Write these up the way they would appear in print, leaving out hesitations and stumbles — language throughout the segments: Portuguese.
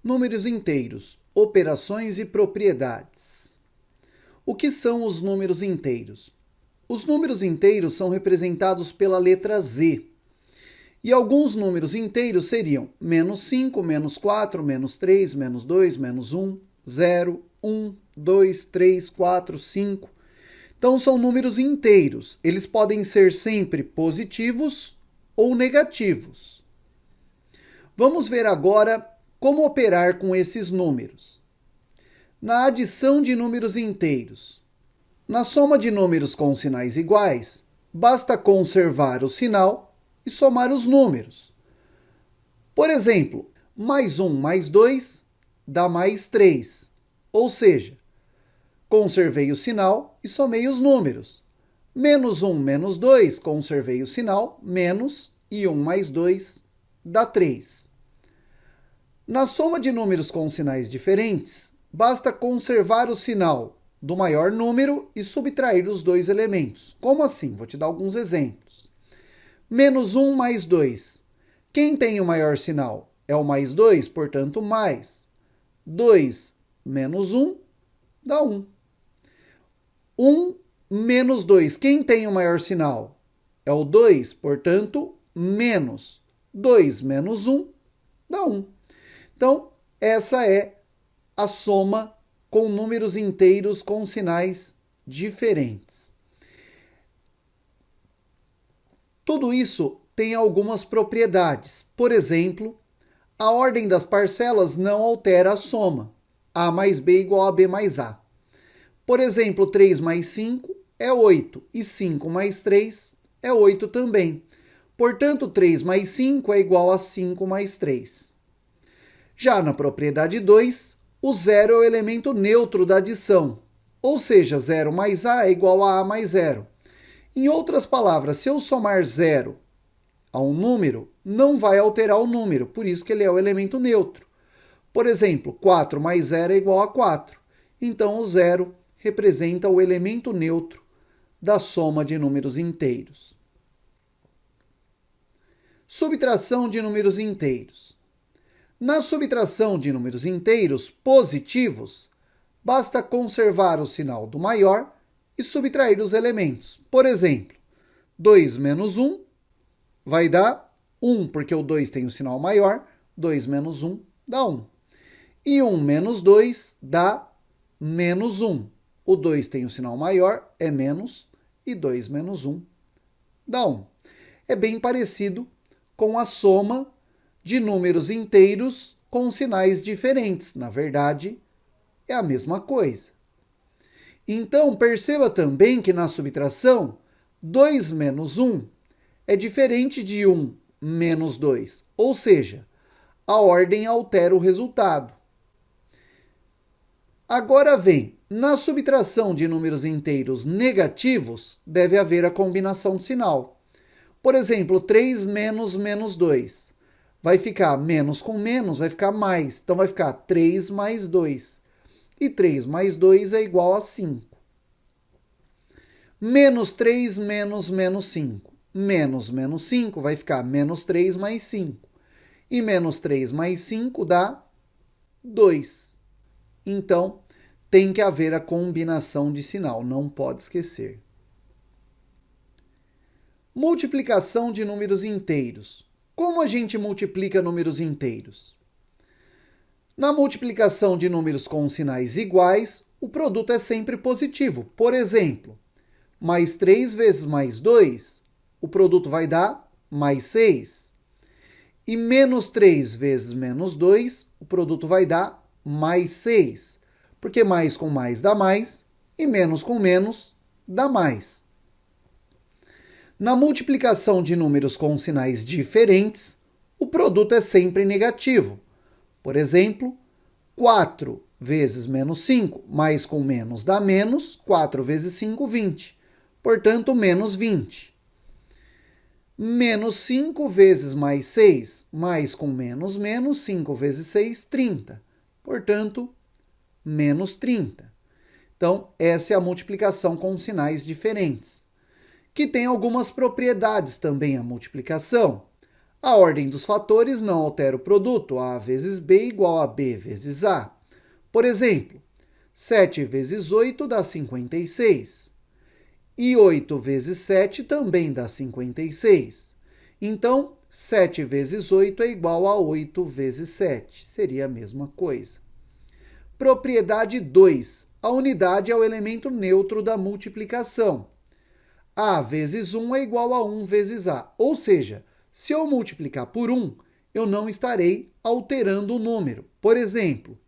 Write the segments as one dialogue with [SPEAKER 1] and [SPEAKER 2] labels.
[SPEAKER 1] Números inteiros, operações e propriedades. O que são os números inteiros? Os números inteiros são representados pela letra Z. E alguns números inteiros seriam menos 5, menos 4, menos 3, menos 2, menos 1, 0, 1, 2, 3, 4, 5. Então são números inteiros. Eles podem ser sempre positivos ou negativos. Vamos ver agora como operar com esses números. Na adição de números inteiros. Na soma de números com sinais iguais, basta conservar o sinal e somar os números. Por exemplo, mais 1 mais 2 dá mais 3. Ou seja, conservei o sinal e somei os números. Menos 1 menos 2, conservei o sinal, menos, e 1 mais 2 dá 3. Na soma de números com sinais diferentes, basta conservar o sinal do maior número e subtrair os dois elementos. Como assim? Vou te dar alguns exemplos. Menos 1 mais 2. Quem tem o maior sinal? É o mais 2, portanto, mais. 2 menos 1 dá 1. 1 menos 2. Quem tem o maior sinal? É o 2, portanto, menos. 2 menos 1 dá 1. Então, essa é a soma com números inteiros com sinais diferentes. Tudo isso tem algumas propriedades. Por exemplo, a ordem das parcelas não altera a soma. A mais B igual a B mais A. Por exemplo, 3 mais 5 é 8 e 5 mais 3 é 8 também. Portanto, 3 mais 5 é igual a 5 mais 3. Já na propriedade 2, o zero é o elemento neutro da adição, ou seja, 0 mais A é igual a mais 0. Em outras palavras, se eu somar 0 a um número, não vai alterar o número, por isso que ele é o elemento neutro. Por exemplo, 4 mais 0 é igual a 4. Então, o zero representa o elemento neutro da soma de números inteiros. Subtração de números inteiros. Na subtração de números inteiros positivos, basta conservar o sinal do maior e subtrair os elementos. Por exemplo, 2 menos 1 vai dar 1, porque o 2 tem o sinal maior, 2 menos 1 dá 1. E 1 menos 2 dá menos 1. O 2 tem o sinal maior, é menos, e 2 menos 1 dá 1. É bem parecido com a soma de números inteiros com sinais diferentes. Na verdade, é a mesma coisa. Então, perceba também que na subtração, 2 menos 1 é diferente de 1 menos 2. Ou seja, a ordem altera o resultado. Agora vem, na subtração de números inteiros negativos, deve haver a combinação de sinal. Por exemplo, 3 menos menos 2. Vai ficar menos com menos, vai ficar mais. Então, vai ficar 3 mais 2. E 3 mais 2 é igual a 5. Menos 3 menos menos 5. Menos menos 5 vai ficar menos 3 mais 5. E menos 3 mais 5 dá 2. Então, tem que haver a combinação de sinal, não pode esquecer. Multiplicação de números inteiros. Como a gente multiplica números inteiros? Na multiplicação de números com sinais iguais, o produto é sempre positivo. Por exemplo, mais 3 vezes mais 2, o produto vai dar mais 6. E menos 3 vezes menos 2, o produto vai dar mais 6. Porque mais com mais dá mais, e menos com menos dá mais. Na multiplicação de números com sinais diferentes, o produto é sempre negativo. Por exemplo, 4 vezes menos 5, mais com menos dá menos, 4 vezes 5, 20. Portanto, menos 20. Menos 5 vezes mais 6, mais com menos, 5 vezes 6, 30. Portanto, menos 30. Então, essa é a multiplicação com sinais diferentes, que tem algumas propriedades também a multiplicação. A ordem dos fatores não altera o produto. A vezes B igual a B vezes A. Por exemplo, 7 vezes 8 dá 56. E 8 vezes 7 também dá 56. Então, 7 vezes 8 é igual a 8 vezes 7. Seria a mesma coisa. Propriedade 2. A unidade é o elemento neutro da multiplicação. A vezes 1 é igual a 1 vezes A. Ou seja, se eu multiplicar por 1, eu não estarei alterando o número. Por exemplo,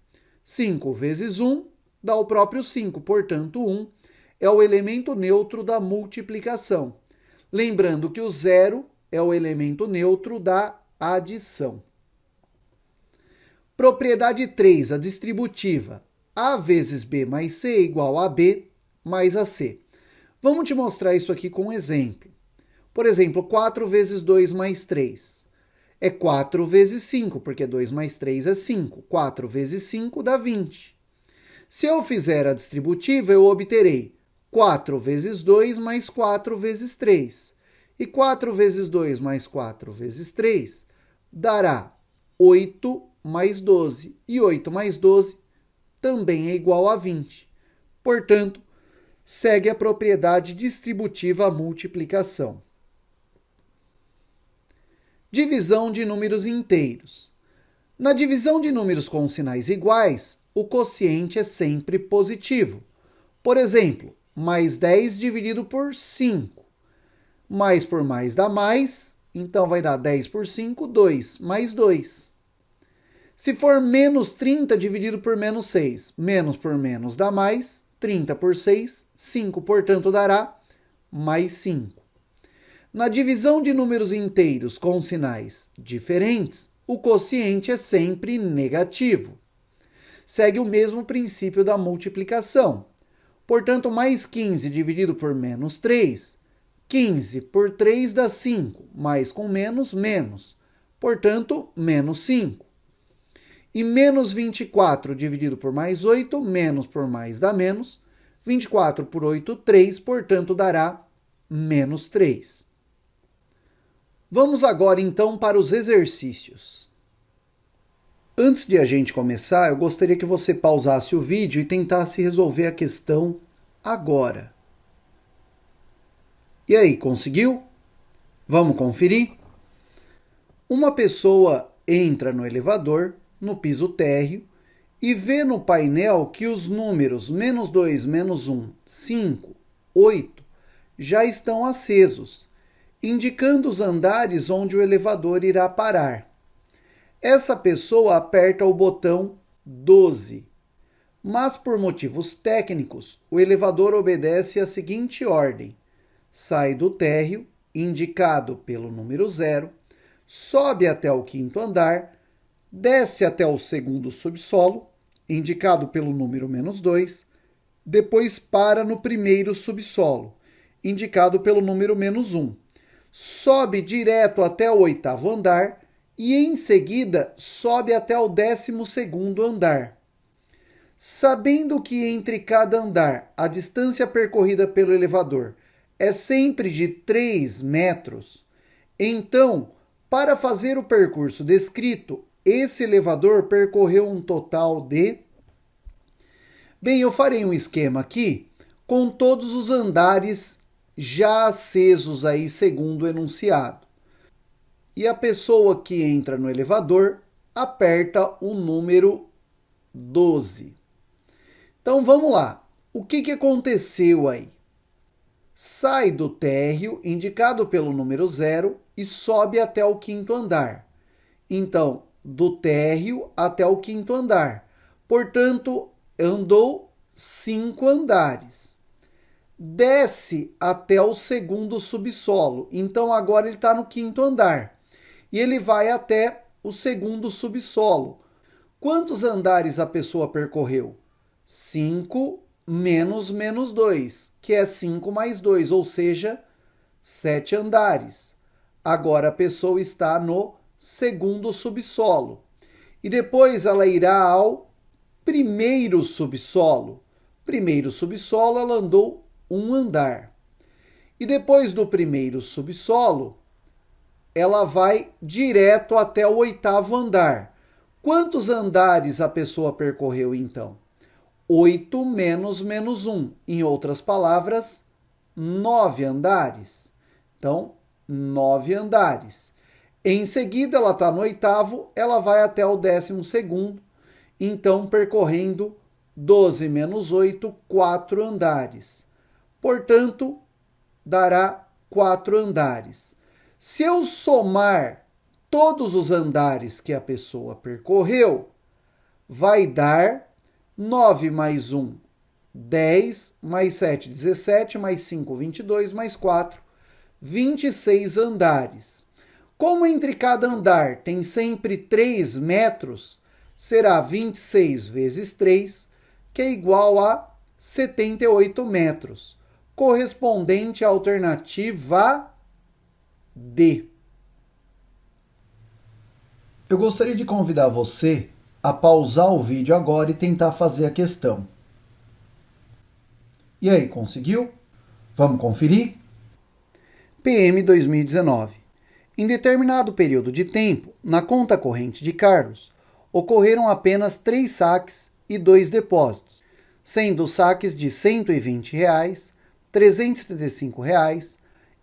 [SPEAKER 1] 5 vezes 1 dá o próprio 5, portanto, 1 é o elemento neutro da multiplicação. Lembrando que o zero é o elemento neutro da adição. Propriedade 3, a distributiva. A vezes B mais C é igual a B mais AC. Vamos te mostrar isso aqui com um exemplo. Por exemplo, 4 vezes 2 mais 3. É 4 vezes 5, porque 2 mais 3 é 5. 4 vezes 5 dá 20. Se eu fizer a distributiva, eu obterei 4 vezes 2 mais 4 vezes 3. E 4 vezes 2 mais 4 vezes 3 dará 8 mais 12. E 8 mais 12 também é igual a 20. Portanto, segue a propriedade distributiva à multiplicação. Divisão de números inteiros. Na divisão de números com sinais iguais, o quociente é sempre positivo. Por exemplo, mais 10 dividido por 5. Mais por mais dá mais, então vai dar 10 por 5, 2, mais 2. Se for menos 30 dividido por menos 6, menos por menos dá mais, 30 por 6, 5, portanto dará mais 5. Na divisão de números inteiros com sinais diferentes, o quociente é sempre negativo. Segue o mesmo princípio da multiplicação. Portanto, mais 15 dividido por menos 3, 15 por 3 dá 5, mais com menos, menos. Portanto, menos 5. E menos 24 dividido por mais 8, menos por mais dá menos. 24 por 8, 3, portanto, dará menos 3. Vamos agora, então, para os exercícios. Antes de a gente começar, eu gostaria que você pausasse o vídeo e tentasse resolver a questão agora. E aí, conseguiu? Vamos conferir? Uma pessoa entra no elevador, no piso térreo, e vê no painel que os números menos 2, menos 1, 5, 8 já estão acesos, indicando os andares onde o elevador irá parar. Essa pessoa aperta o botão 12, mas por motivos técnicos, o elevador obedece à seguinte ordem: sai do térreo, indicado pelo número 0, sobe até o 5º andar, desce até o 2º subsolo, indicado pelo número menos 2, depois para no 1º subsolo, indicado pelo número menos 1. Sobe direto até o 8º andar e, em seguida, sobe até o 12º andar. Sabendo que entre cada andar a distância percorrida pelo elevador é sempre de 3 metros, então, para fazer o percurso descrito, esse elevador percorreu um total de... Bem, eu farei um esquema aqui com todos os andares já acesos aí segundo o enunciado. E a pessoa que entra no elevador aperta o número 12. Então vamos lá. O que aconteceu aí? Sai do térreo, indicado pelo número 0, e sobe até o 5º andar. Então, do térreo até o 5º andar. Portanto, andou 5 andares. Desce até o 2º subsolo. Então, agora ele está no 5º andar. E ele vai até o 2º subsolo. Quantos andares a pessoa percorreu? 5 menos 2, que é 5 mais 2, ou seja, 7 andares. Agora a pessoa está no 2º subsolo. E depois ela irá ao 1º subsolo. 1º subsolo, ela andou um andar. E depois do 1º subsolo, ela vai direto até o 8º andar. Quantos andares a pessoa percorreu então? 8 menos 1. Em outras palavras, 9 andares. Então, 9 andares. Em seguida, ela está no 8º, ela vai até o 12º, então percorrendo 12 menos 8, 4 andares. Portanto, dará 4 andares. Se eu somar todos os andares que a pessoa percorreu, vai dar 9 mais 1, 10, mais 7, 17, mais 5, 22, mais 4, 26 andares. Como entre cada andar tem sempre 3 metros, será 26 vezes 3, que é igual a 78 metros, correspondente à alternativa D. Eu gostaria de convidar você a pausar o vídeo agora e tentar fazer a questão. E aí, conseguiu? Vamos conferir? PM 2019. Em determinado período de tempo, na conta corrente de Carlos, ocorreram apenas 3 saques e 2 depósitos, sendo os saques de R$ 120, R$ 375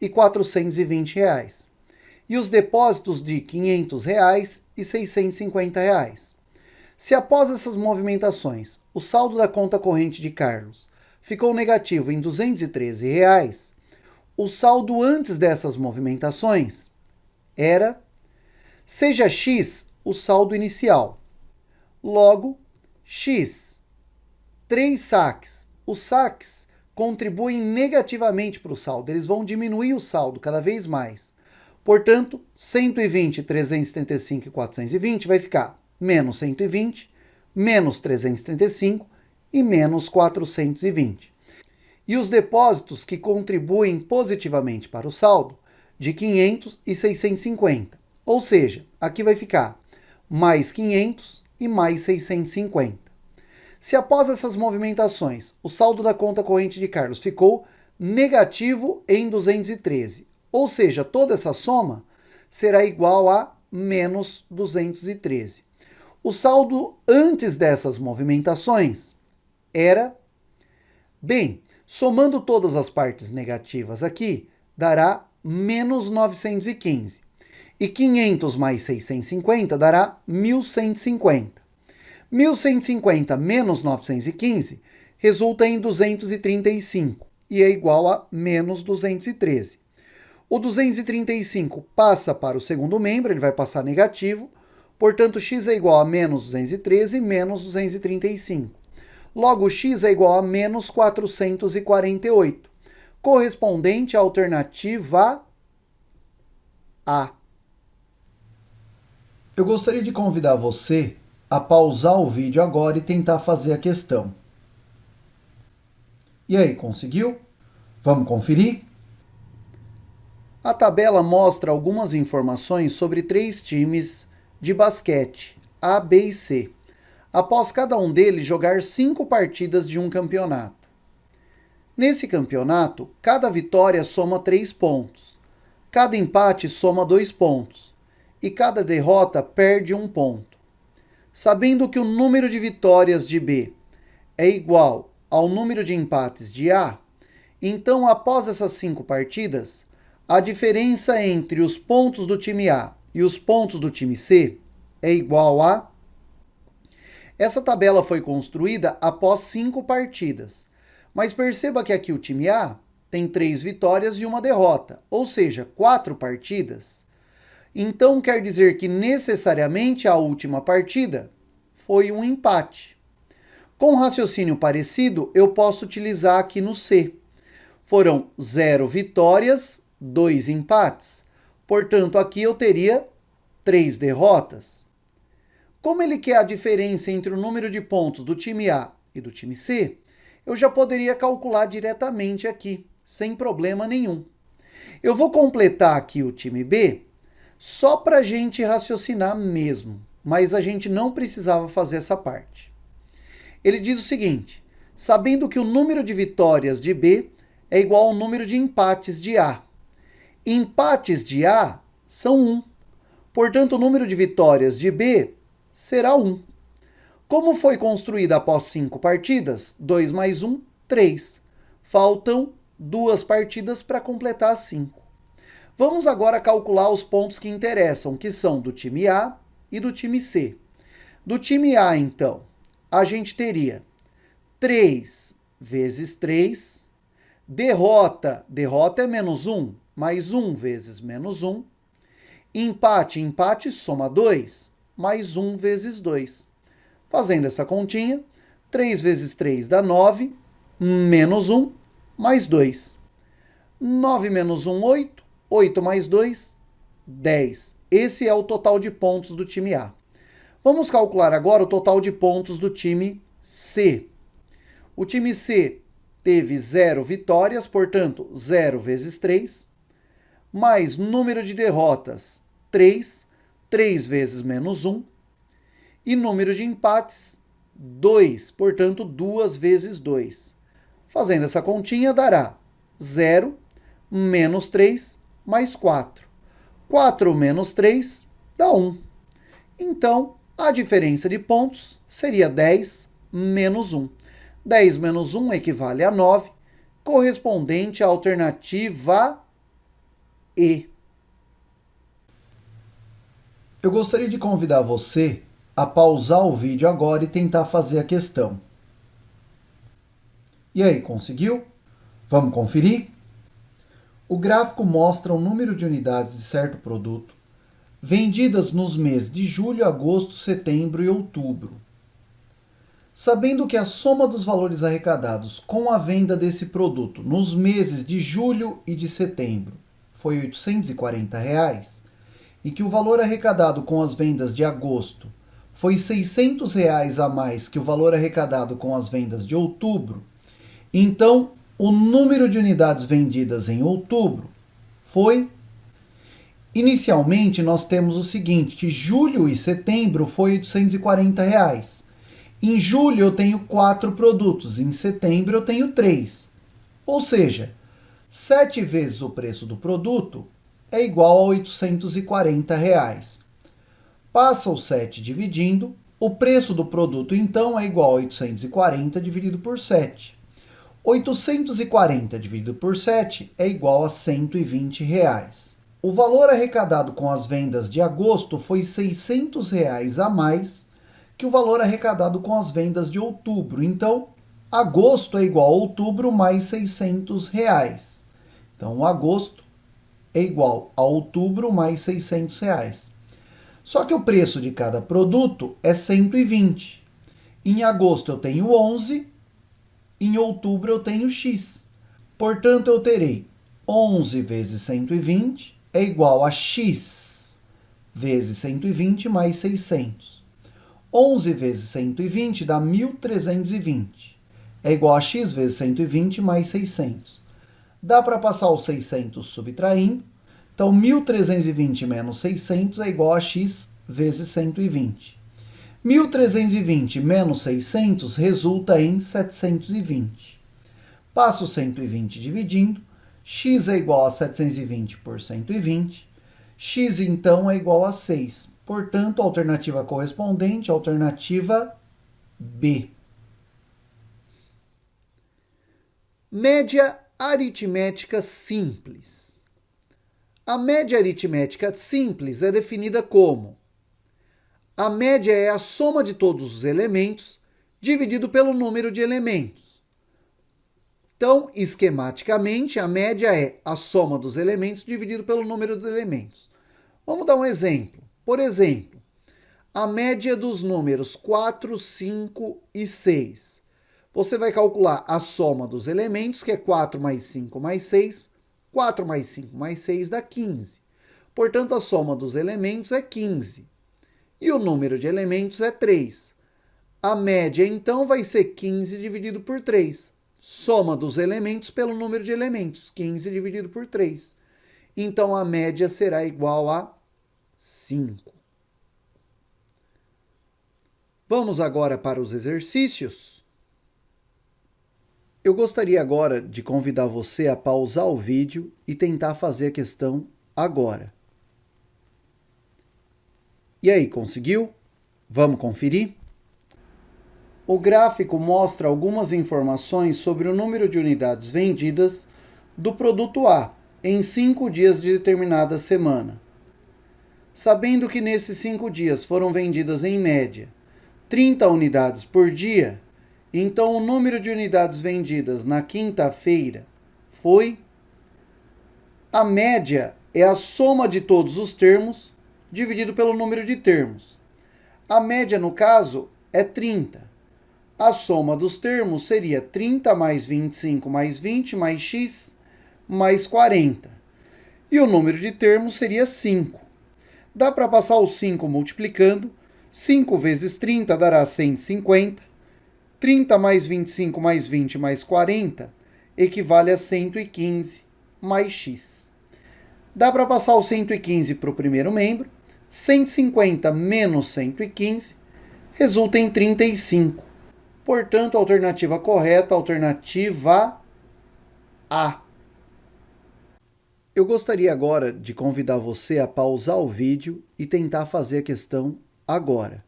[SPEAKER 1] e R$ 420, e os depósitos de R$ 500 e R$ 650. Se após essas movimentações, o saldo da conta corrente de Carlos ficou negativo em R$ 213, o saldo antes dessas movimentações era, seja X o saldo inicial. Logo, X, 3 saques. Os saques contribuem negativamente para o saldo, eles vão diminuir o saldo cada vez mais. Portanto, 120, 375 e 420 vai ficar menos 120, menos 375 e menos 420. E os depósitos que contribuem positivamente para o saldo, de 500 e 650. Ou seja, aqui vai ficar mais 500 e mais 650. Se após essas movimentações, o saldo da conta corrente de Carlos ficou negativo em 213, ou seja, toda essa soma será igual a menos 213. O saldo antes dessas movimentações era, bem, somando todas as partes negativas aqui, dará menos 915. E 500 mais 650 dará 1150. 1150 menos 915 resulta em 235 e é igual a menos 213. O 235 passa para o segundo membro, ele vai passar negativo, portanto x é igual a menos 213 menos 235. Logo, x é igual a menos 448. Correspondente à alternativa A. Eu gostaria de convidar você a pausar o vídeo agora e tentar fazer a questão. E aí, conseguiu? Vamos conferir? A tabela mostra algumas informações sobre 3 times de basquete, A, B e C, após cada um deles jogar 5 partidas de um campeonato. Nesse campeonato, cada vitória soma 3 pontos, cada empate soma 2 pontos e cada derrota perde 1 ponto. Sabendo que o número de vitórias de B é igual ao número de empates de A, então após essas 5 partidas, a diferença entre os pontos do time A e os pontos do time C é igual a... Essa tabela foi construída após 5 partidas. Mas perceba que aqui o time A tem 3 vitórias e 1 derrota, ou seja, 4 partidas. Então quer dizer que necessariamente a última partida foi um empate. Com um raciocínio parecido, eu posso utilizar aqui no C. Foram 0 vitórias, 2 empates. Portanto, aqui eu teria 3 derrotas. Como ele quer a diferença entre o número de pontos do time A e do time C, eu já poderia calcular diretamente aqui, sem problema nenhum. Eu vou completar aqui o time B só para a gente raciocinar mesmo, mas a gente não precisava fazer essa parte. Ele diz o seguinte, sabendo que o número de vitórias de B é igual ao número de empates de A. Empates de A são 1. Portanto, o número de vitórias de B será 1. Como foi construída após 5 partidas? 2 mais 1, 3. Faltam 2 partidas para completar as 5. Vamos agora calcular os pontos que interessam, que são do time A e do time C. Do time A, então, a gente teria 3 vezes 3. Derrota é menos 1, mais 1 vezes menos 1. Empate soma 2, mais 1 vezes 2. Fazendo essa continha, 3 vezes 3 dá 9, menos 1, mais 2. 9 menos 1, 8. 8 mais 2, 10. Esse é o total de pontos do time A. Vamos calcular agora o total de pontos do time C. O time C teve 0 vitórias, portanto, 0 vezes 3, mais número de derrotas, 3. 3 vezes menos 1. E número de empates, 2. Portanto, 2 vezes 2. Fazendo essa continha, dará 0 menos 3 mais 4. 4 menos 3 dá 1. Então, a diferença de pontos seria 10 menos 1. 10 menos 1 equivale a 9, correspondente à alternativa E. Eu gostaria de convidar você a pausar o vídeo agora e tentar fazer a questão. E aí, conseguiu? Vamos conferir? O gráfico mostra o número de unidades de certo produto vendidas nos meses de julho, agosto, setembro e outubro. Sabendo que a soma dos valores arrecadados com a venda desse produto nos meses de julho e de setembro foi R$ 840 e que o valor arrecadado com as vendas de agosto foi R$ 600 a mais que o valor arrecadado com as vendas de outubro, então o número de unidades vendidas em outubro foi... Inicialmente, nós temos o seguinte, que julho e setembro foi R$ 840. Em julho eu tenho 4 produtos, em setembro eu tenho 3. Ou seja, 7 vezes o preço do produto é igual a R$ 840. Passa o 7 dividindo, o preço do produto então é igual a 840 dividido por 7. 840 dividido por 7 é igual a R$ 120. O valor arrecadado com as vendas de agosto foi R$ 600 a mais que o valor arrecadado com as vendas de outubro. Então, agosto é igual a outubro mais R$ 600. Então, agosto é igual a outubro mais R$ 600. Só que o preço de cada produto é 120. Em agosto eu tenho 11, em outubro eu tenho X. Portanto, eu terei 11 vezes 120 é igual a X vezes 120 mais 600. 11 vezes 120 dá 1.320. É igual a X vezes 120 mais 600. Dá para passar os 600 subtraindo. Então, 1.320 menos 600 é igual a X vezes 120. 1.320 menos 600 resulta em 720. Passo 120 dividindo. X é igual a 720 por 120. X, então, é igual a 6. Portanto, a alternativa correspondente, a alternativa B. Média aritmética simples. A média aritmética simples é definida como: a média é a soma de todos os elementos dividido pelo número de elementos. Então, esquematicamente, a média é a soma dos elementos dividido pelo número de elementos. Vamos dar um exemplo. Por exemplo, a média dos números 4, 5 e 6. Você vai calcular a soma dos elementos, que é 4 mais 5 mais 6. 4 mais 5 mais 6 dá 15. Portanto, a soma dos elementos é 15. E o número de elementos é 3. A média, então, vai ser 15 dividido por 3. Soma dos elementos pelo número de elementos. 15 dividido por 3. Então, a média será igual a 5. Vamos agora para os exercícios. Eu gostaria agora de convidar você a pausar o vídeo e tentar fazer a questão agora. E aí, conseguiu? Vamos conferir? O gráfico mostra algumas informações sobre o número de unidades vendidas do produto A em 5 dias de determinada semana. Sabendo que nesses 5 dias foram vendidas em média 30 unidades por dia, então o número de unidades vendidas na quinta-feira foi... A média é a soma de todos os termos dividido pelo número de termos. A média, no caso, é 30. A soma dos termos seria 30 mais 25 mais 20 mais x mais 40. E o número de termos seria 5. Dá para passar o 5 multiplicando. 5 vezes 30 dará 150. 30 mais 25 mais 20 mais 40 equivale a 115 mais x. Dá para passar o 115 para o primeiro membro. 150 menos 115 resulta em 35. Portanto, a alternativa correta, a alternativa A. Eu gostaria agora de convidar você a pausar o vídeo e tentar fazer a questão agora.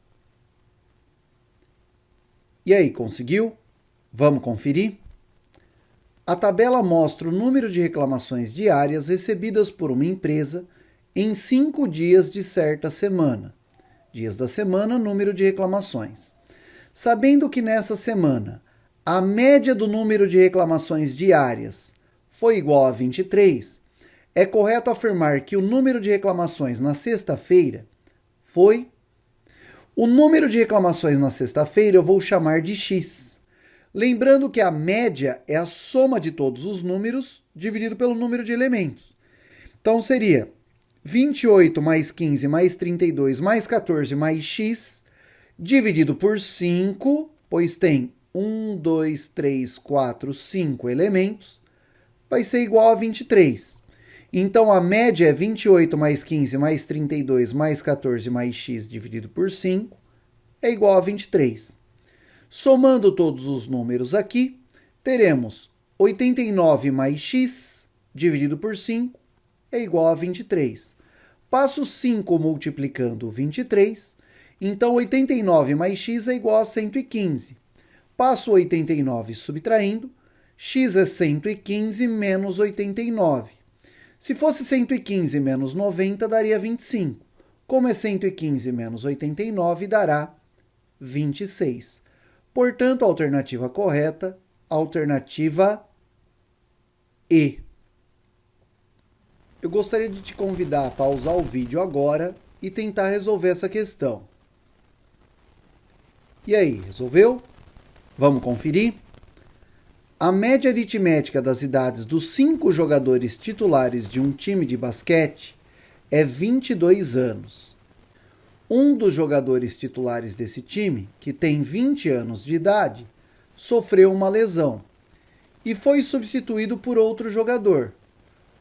[SPEAKER 1] E aí, conseguiu? Vamos conferir? A tabela mostra o número de reclamações diárias recebidas por uma empresa em 5 dias de certa semana. Dias da semana, número de reclamações. Sabendo que nessa semana a média do número de reclamações diárias foi igual a 23, é correto afirmar que o número de reclamações na sexta-feira foi... O número de reclamações na sexta-feira eu vou chamar de x. Lembrando que a média é a soma de todos os números dividido pelo número de elementos. Então seria 28 mais 15 mais 32 mais 14 mais x dividido por 5, pois tem 1, 2, 3, 4, 5 elementos, vai ser igual a 23. Então, a média é 28 mais 15 mais 32 mais 14 mais x dividido por 5 é igual a 23. Somando todos os números aqui, teremos 89 mais x dividido por 5 é igual a 23. Passo 5 multiplicando 23, então 89 mais x é igual a 115. Passo 89 subtraindo, x é 115 menos 89. Se fosse 115 menos 90, daria 25. Como é 115 menos 89, dará 26. Portanto, a alternativa correta, alternativa E. Eu gostaria de te convidar a pausar o vídeo agora e tentar resolver essa questão. E aí, resolveu? Vamos conferir? A média aritmética das idades dos 5 jogadores titulares de um time de basquete é 22 anos. Um dos jogadores titulares desse time, que tem 20 anos de idade, sofreu uma lesão e foi substituído por outro jogador,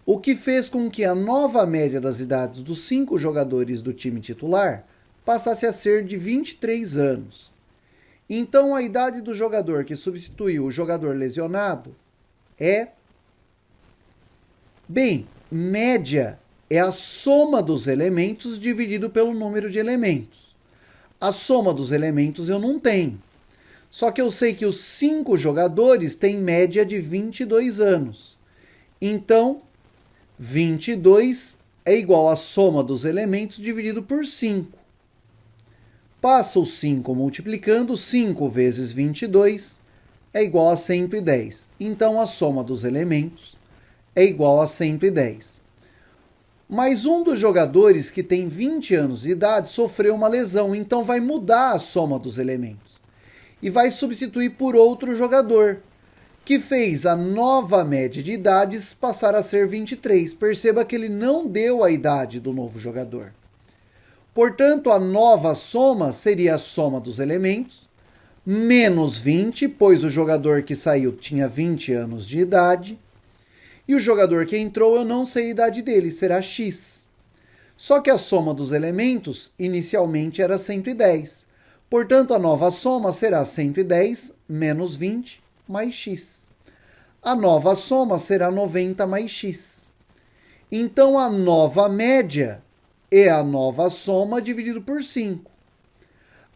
[SPEAKER 1] o que fez com que a nova média das idades dos 5 jogadores do time titular passasse a ser de 23 anos. Então, a idade do jogador que substituiu o jogador lesionado é... Bem, média é a soma dos elementos dividido pelo número de elementos. A soma dos elementos eu não tenho. Só que eu sei que os 5 jogadores têm média de 22 anos. Então, 22 é igual à soma dos elementos dividido por 5. Passa o 5 multiplicando, 5 vezes 22 é igual a 110. Então, a soma dos elementos é igual a 110. Mas um dos jogadores que tem 20 anos de idade sofreu uma lesão, então vai mudar a soma dos elementos. E vai substituir por outro jogador, que fez a nova média de idades passar a ser 23. Perceba que ele não deu a idade do novo jogador. Portanto, a nova soma seria a soma dos elementos, menos 20, pois o jogador que saiu tinha 20 anos de idade, e o jogador que entrou eu não sei a idade dele, será x. Só que a soma dos elementos inicialmente era 110. Portanto, a nova soma será 110 menos 20 mais x. A nova soma será 90 mais x. Então, a nova média é a nova soma dividido por 5.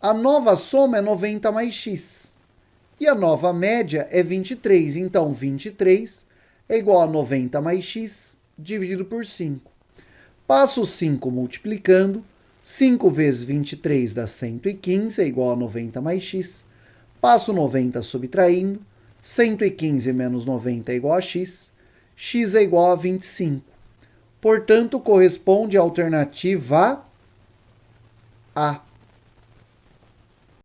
[SPEAKER 1] A nova soma é 90 mais x. E a nova média é 23. Então, 23 é igual a 90 mais x dividido por 5. Passo o 5 multiplicando. 5 vezes 23 dá 115, é igual a 90 mais x. Passo 90 subtraindo. 115 menos 90 é igual a x. X é igual a 25. Portanto, corresponde à alternativa A.